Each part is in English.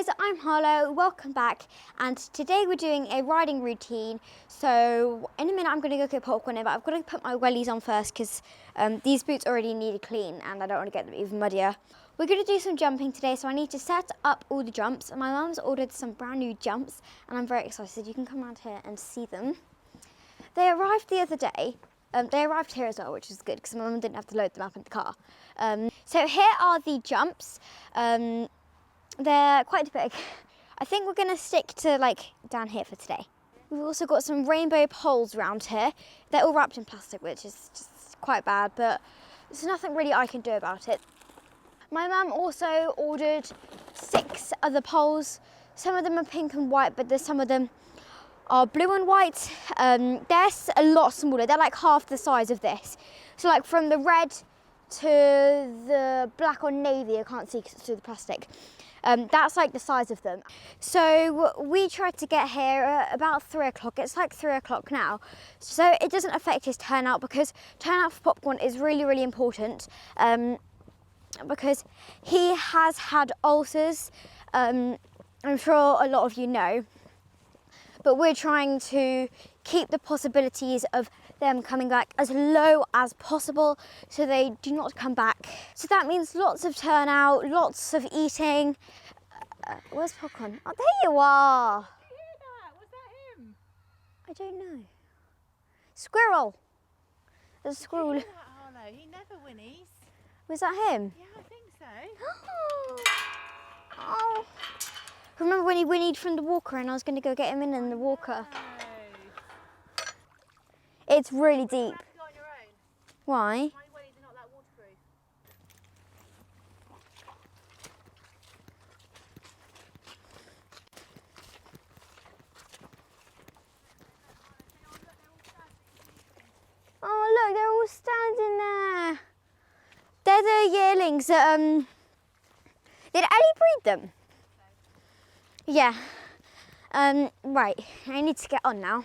guys, I'm Harlow, welcome back, and today we're doing a riding routine. So in a minute I'm going to go get popcorn in, but I've got to put my wellies on first because these boots already need a clean and I don't want to get them even muddier. We're going to do some jumping today, so I need to set up all the jumps. My mum's ordered some brand new jumps and I'm very excited. You can come around here and see them. They arrived the other day. They arrived here as well, which is good because my mum didn't have to load them up in the car. So here are the jumps. They're quite big. I think we're going to stick to like down here for today. We've also got some rainbow poles around here. They're all wrapped in plastic, which is just quite bad, but there's nothing really I can do about it. My mum also ordered 6 other poles. Some of them are pink and white, but there's some of them are blue and white. They're a lot smaller. They're like half the size of this. So like from the red to the black or navy, I can't see because it's through the plastic. That's like the size of them. So we tried to get here at about 3 o'clock. It's like 3 o'clock now. So it doesn't affect his turnout because turnout for popcorn is really, really important. Because he has had ulcers. I'm sure a lot of you know. But we're trying to keep the possibilities of them coming back as low as possible so they do not come back. So that means lots of turnout, lots of eating. Where's popcorn? Oh, there you are. Did you hear that? Was that him? I don't know. Squirrel. There's a squirrel. Did you hear that, Harlow? He never whinnies. Was that him? Yeah, I think so. Oh. Remember when he whinnied from the walker and I was going to go get him in the walker? No. It's really deep. You have to go on your own. Why? My wellies are not that waterproof. Oh look, they're all standing there. They're the yearlings that, did Ellie breed them? Yeah. Right, I need to get on now.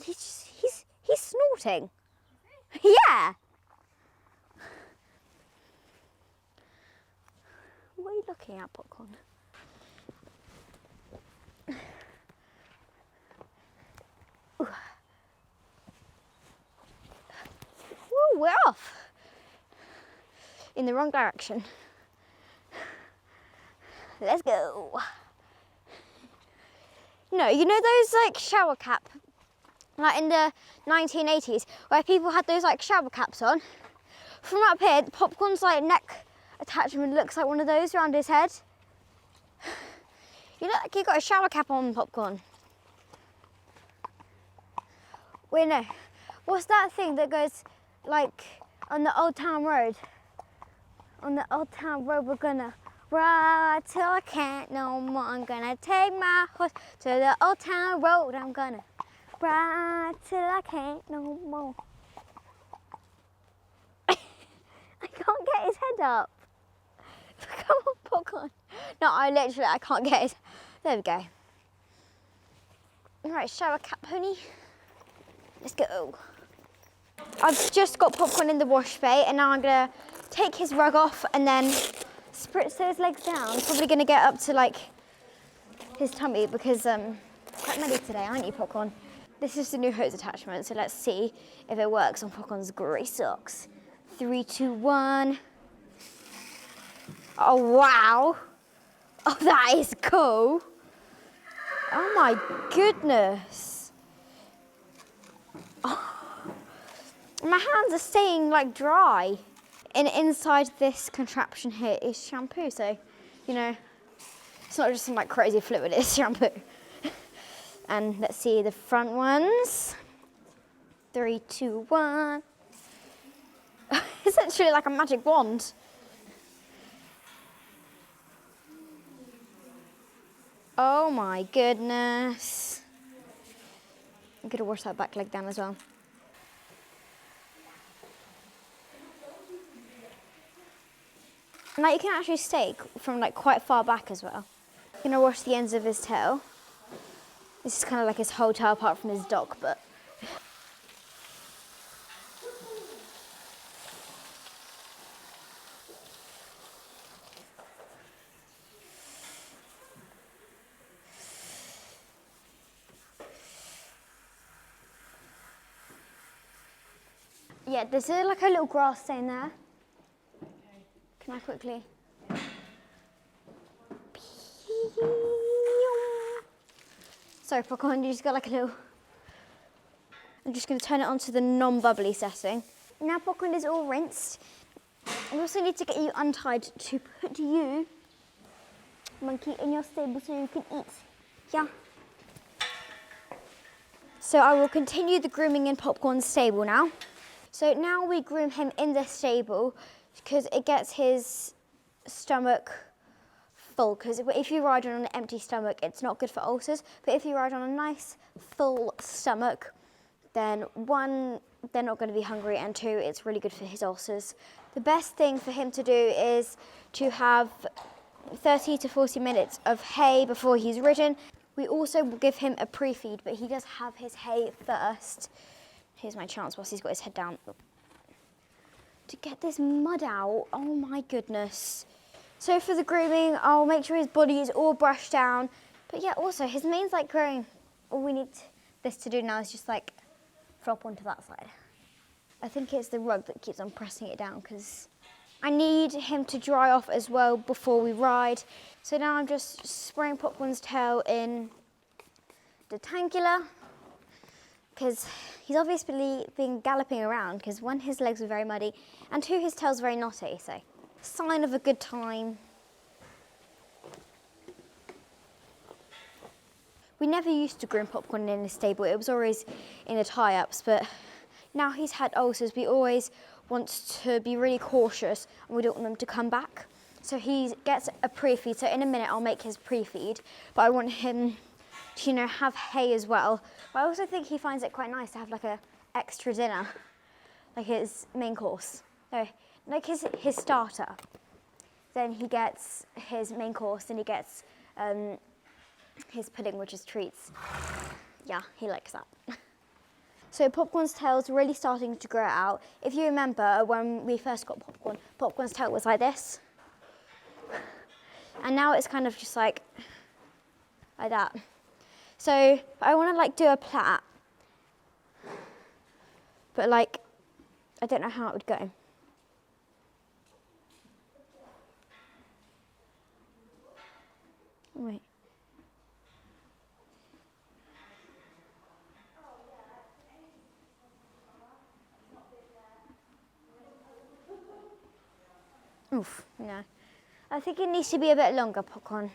He's snorting. Yeah. What are you looking at, popcorn? Ooh. Woo, we're off. In the wrong direction. Let's go. No, you know those like shower cap, like in the 1980s, where people had those like shower caps on? From up here, popcorn's like neck attachment looks like one of those around his head. You look like you got a shower cap on, popcorn. Wait, no. What's that thing that goes like on the Old Town Road? On the Old Town Road, we're gonna ride till I can't no more. I'm gonna take my horse to the Old Town Road. I'm gonna ride till I can't no more. I can't get his head up. Come on, popcorn. No, I can't get his. There we go. Right, shower cap pony. Let's go. I've just got popcorn in the wash bay and now I'm gonna take his rug off and then spritz those legs down. Probably gonna get up to like his tummy because quite muddy today, aren't you, popcorn? This is the new hose attachment, so let's see if it works on popcorn's grey socks. 3, 2, 1. Oh wow! Oh, that is cool. Oh my goodness. Oh. My hands are staying like dry. And inside this contraption here is shampoo, so, you know, it's not just some like crazy fluid, it's shampoo. And let's see the front ones. 3, 2, 1. It's actually like a magic wand. Oh my goodness. I'm gonna wash that back leg down as well. Now you can actually stake from like quite far back as well. I'm gonna wash the ends of his tail. This is kind of like his whole tail apart from his dog, but. Yeah, there's like a little grass stain there. Okay. Can I quickly? Sorry, Popcorn, you just got like a little... I'm just going to turn it onto the non-bubbly setting. Now Popcorn is all rinsed. We also need to get you untied to put you, monkey, in your stable so you can eat. Yeah. So I will continue the grooming in Popcorn's stable now. So now we groom him in the stable because it gets his stomach full. Because if you ride on an empty stomach, it's not good for ulcers. But if you ride on a nice full stomach, then one, they're not going to be hungry, and two, it's really good for his ulcers. The best thing for him to do is to have 30 to 40 minutes of hay before he's ridden. We also will give him a pre-feed, but he does have his hay first. Here's my chance whilst he's got his head down. To get this mud out, oh my goodness. So for the grooming, I'll make sure his body is all brushed down. But yeah, also his mane's like growing. All we need this to do now is just like drop onto that side. I think it's the rug that keeps on pressing it down because I need him to dry off as well before we ride. So now I'm just spraying Popcorn's tail in the Tangula because he's obviously been galloping around because one, his legs are very muddy, and two, his tail's very knotty, so sign of a good time. We never used to groom Popcorn in the stable, it was always in the tie-ups, but now he's had ulcers, we always want to be really cautious and we don't want them to come back. So he gets a pre-feed, so in a minute I'll make his pre-feed, but I want him to, you know, have hay as well. But I also think he finds it quite nice to have like a extra dinner, like his main course. So, like his starter. Then he gets his main course, then he gets his pudding, which is treats. Yeah, he likes that. So Popcorn's tail's really starting to grow out. If you remember when we first got Popcorn, Popcorn's tail was like this. And now it's kind of just like that. So I want to like do a plait, but like, I don't know how it would go. Wait. Oof, no. I think it needs to be a bit longer, Popcorn.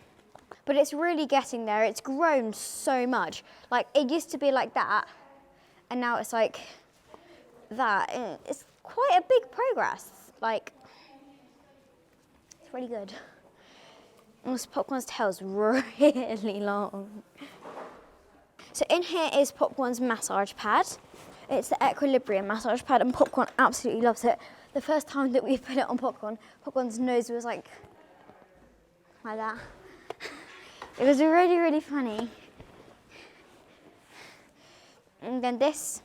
But it's really getting there. It's grown so much. Like, it used to be like that, and now it's like that. And it's quite a big progress. Like, it's really good. And this Popcorn's tail's really long. So in here is Popcorn's massage pad. It's the Equilibrium massage pad, and Popcorn absolutely loves it. The first time that we put it on Popcorn, Popcorn's nose was like that. It was really, really funny. And then this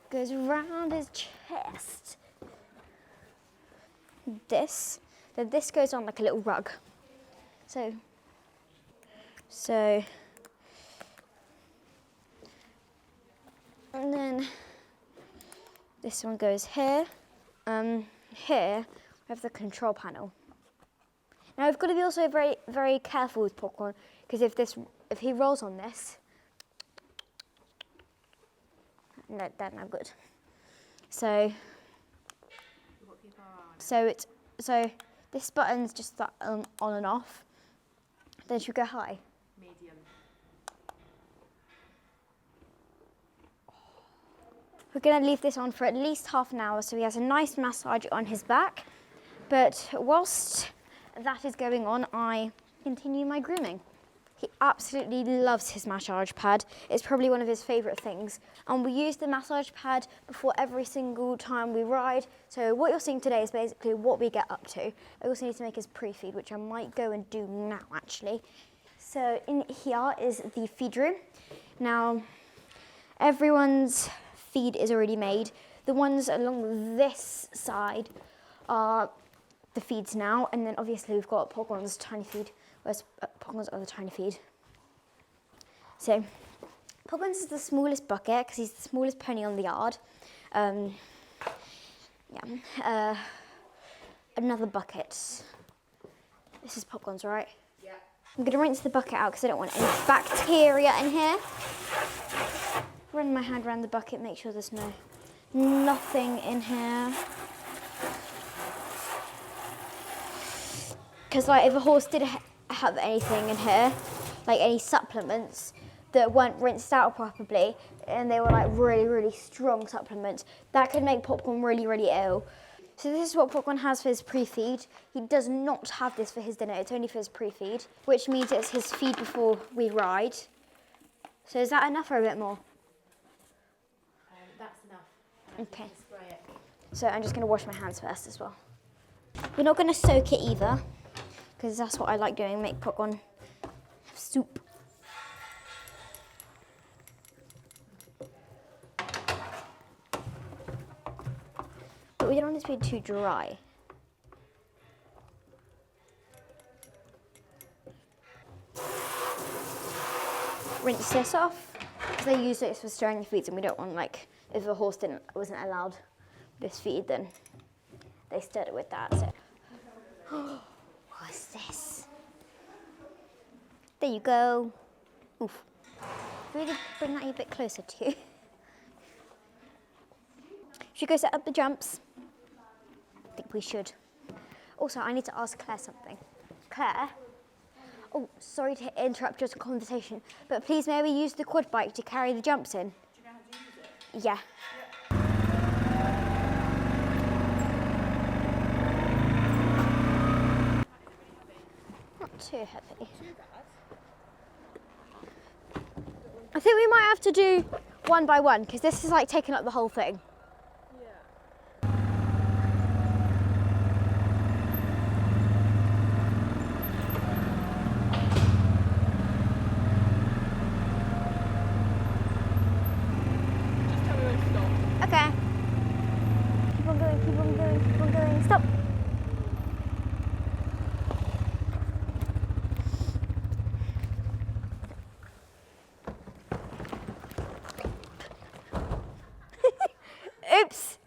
goes around his chest. Then this goes on like a little rug. So, and then this one goes here. Here we have the control panel. Now we've got to be also very, very careful with Popcorn because if he rolls on this, no, that's not good. So this button's just that on and off. Then should we go high? Medium. We're going to leave this on for at least half an hour so he has a nice massage on his back. But whilst that is going on, I continue my grooming. He absolutely loves his massage pad. It's probably one of his favourite things. And we use the massage pad before every single time we ride. So what you're seeing today is basically what we get up to. I also need to make his pre-feed, which I might go and do now actually. So in here is the feed room. Now, everyone's feed is already made. The ones along this side are the feeds now, and then obviously we've got Popcorn's tiny feed. Where's Popcorn's other tiny feed? So Popcorn's is the smallest bucket because he's the smallest pony on the yard. Yeah. Another bucket. This is Popcorn's, right? Yeah. I'm gonna rinse the bucket out because I don't want any bacteria in here. Run my hand around the bucket, make sure there's nothing in here. Because like if a horse did have anything in here, like any supplements that weren't rinsed out properly, and they were like really strong supplements, that could make Popcorn really ill. So this is what Popcorn has for his pre-feed. He does not have this for his dinner, it's only for his pre-feed, which means it's his feed before we ride. So is that enough or a bit more? That's enough. Okay. Spray it. So I'm just gonna wash my hands first as well. We're not gonna soak it either, because that's what I like doing, make Popcorn have soup. But we don't want it to be too dry. Rinse this off, because they use this for stirring the feeds, and we don't want, like, if a horse wasn't allowed this feed, then they stirred it with that. So, what's this? There you go. Oof. Really bring that a bit closer to you. Should we go set up the jumps? I think we should. Also, I need to ask Claire something. Claire? Oh, sorry to interrupt your conversation, but please may we use the quad bike to carry the jumps in? Do you know how to use it? Yeah. Not too heavy. Too bad. I think we might have to do one by one, because this is like taking up the whole thing. Okay. Keep on going, keep on going, keep on going. Stop. Oops.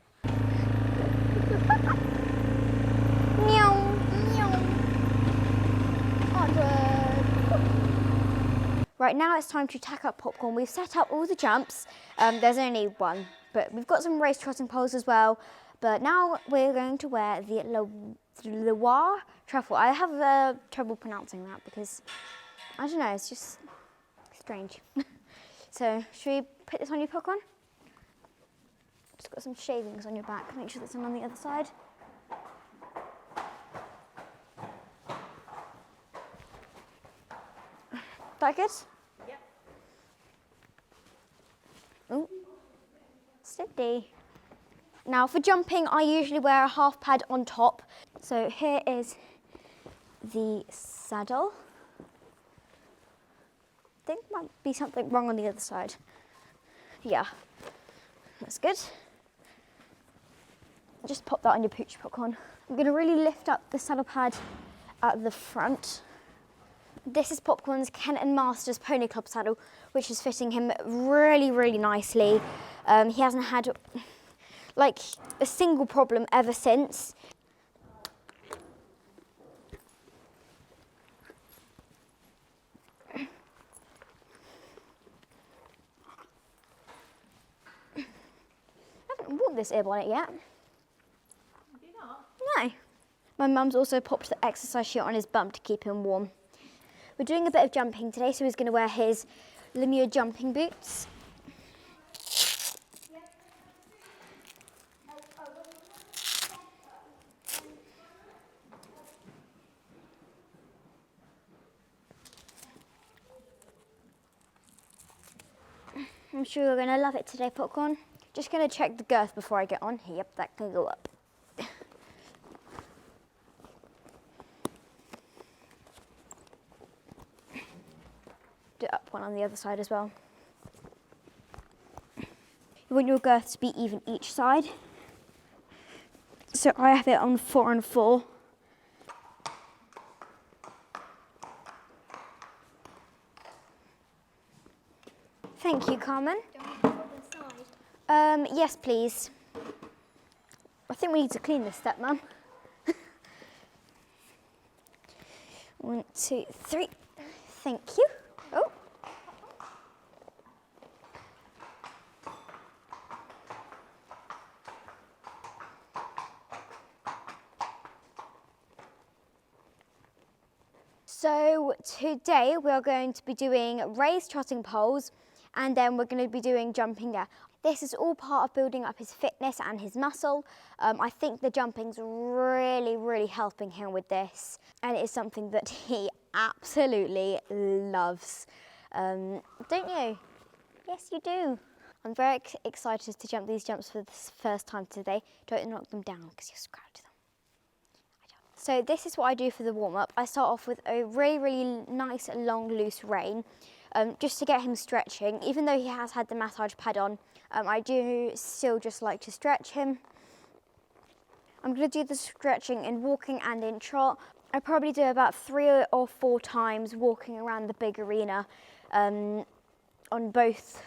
Meow, meow. Onward. Right, now it's time to tack up Popcorn. We've set up all the jumps. There's only one, but we've got some race trotting poles as well. But now we're going to wear the Loire truffle. I have trouble pronouncing that because, I don't know, it's just strange. So, should we put this on your Popcorn? Just got some shavings on your back. Make sure there's some on the other side. That good? Yep. Oh, steady. Now for jumping, I usually wear a half pad on top. So here is the saddle. I think there might be something wrong on the other side. Yeah, that's good. Just pop that on your pooch Popcorn. I'm gonna really lift up the saddle pad at the front. This is Popcorn's Kent and Masters Pony Club saddle, which is fitting him really nicely. He hasn't had like a single problem ever since. I haven't worn this ear bonnet yet. Have you not? No. My mum's also popped the exercise sheet on his bum to keep him warm. We're doing a bit of jumping today, so he's going to wear his Lemure jumping boots. I'm sure you're going to love it today, Popcorn. Just going to check the girth before I get on. Yep, that can go up. Do up one on the other side as well. You want your girth to be even each side. So I have it on 4 and 4. Thank you, Carmen. Do you want me to put the side? Yes, please. I think we need to clean this step, Mum. 1, 2, 3. Thank you. Oh. So today we are going to be doing raised trotting poles, and then we're going to be doing jumping air. This is all part of building up his fitness and his muscle. I think the jumping's really helping him with this, and it is something that he absolutely loves. Don't you? Yes, you do. I'm very excited to jump these jumps for the first time today. Don't knock them down because you'll scratch them. So this is what I do for the warm-up. I start off with a really nice, long, loose rein, just to get him stretching. Even though he has had the massage pad on, I do still just like to stretch him. I'm going to do the stretching in walking and in trot. I probably do about 3 or 4 times walking around the big arena on both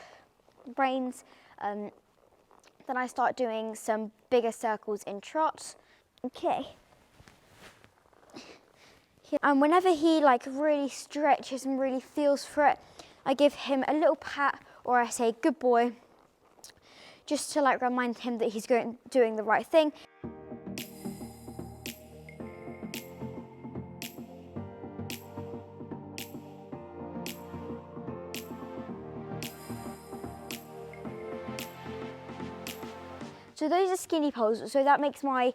reins. Then I start doing some bigger circles in trot. Okay. And whenever he like really stretches and really feels for it, I give him a little pat, or I say good boy, just to like remind him that he's doing the right thing. So those are skinny poles, so that makes my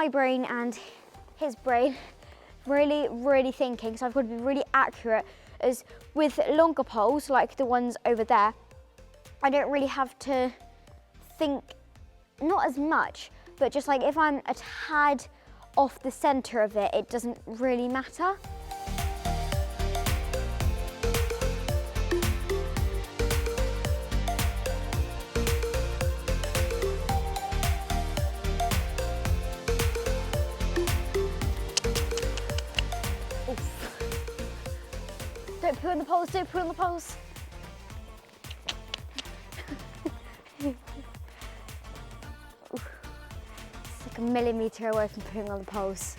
brain and his brain really thinking, so I've got to be really accurate. As with longer poles, like the ones over there, I don't really have to think, not as much, but just like if I'm a tad off the center of it, it doesn't really matter. Don't poo on the poles, don't poo on the poles. It's like a millimetre away from pooing on the poles.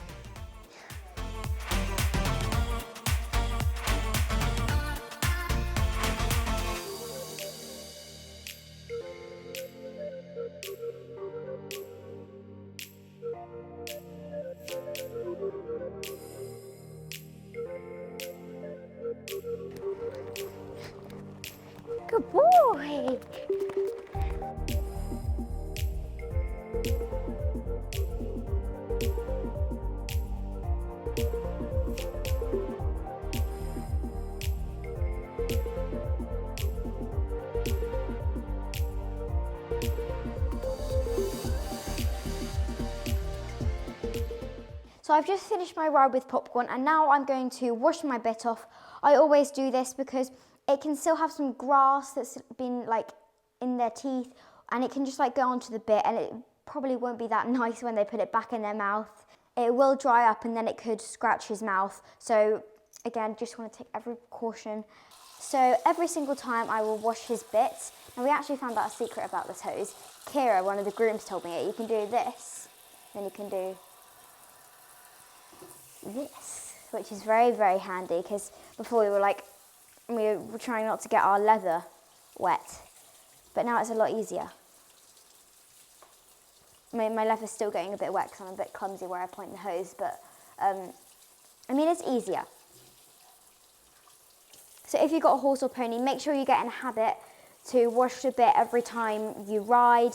Good boy. So I've just finished my ride with Popcorn, and now I'm going to wash my bit off. I always do this because it can still have some grass that's been like in their teeth, and it can just like go onto the bit, and it probably won't be that nice when they put it back in their mouth. It will dry up and then it could scratch his mouth. So again, just want to take every precaution. So every single time I will wash his bits. And we actually found out a secret about the toes. Kira, one of the grooms, told me it. You can do this, then you can do this, which is very handy, because before we were trying not to get our leather wet, but now it's a lot easier. My leather's still getting a bit wet because I'm a bit clumsy where I point the hose, but I mean, it's easier. So if you've got a horse or pony, make sure you get in a habit to wash the bit every time you ride.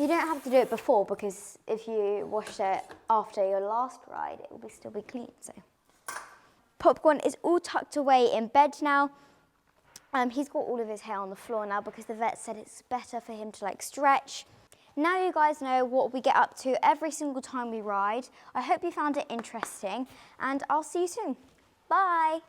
You don't have to do it before, because if you wash it after your last ride, it will still be clean. So Popcorn is all tucked away in bed now. He's got all of his hair on the floor now because the vet said it's better for him to like stretch. Now you guys know what we get up to every single time we ride. I hope you found it interesting, and I'll see you soon. Bye.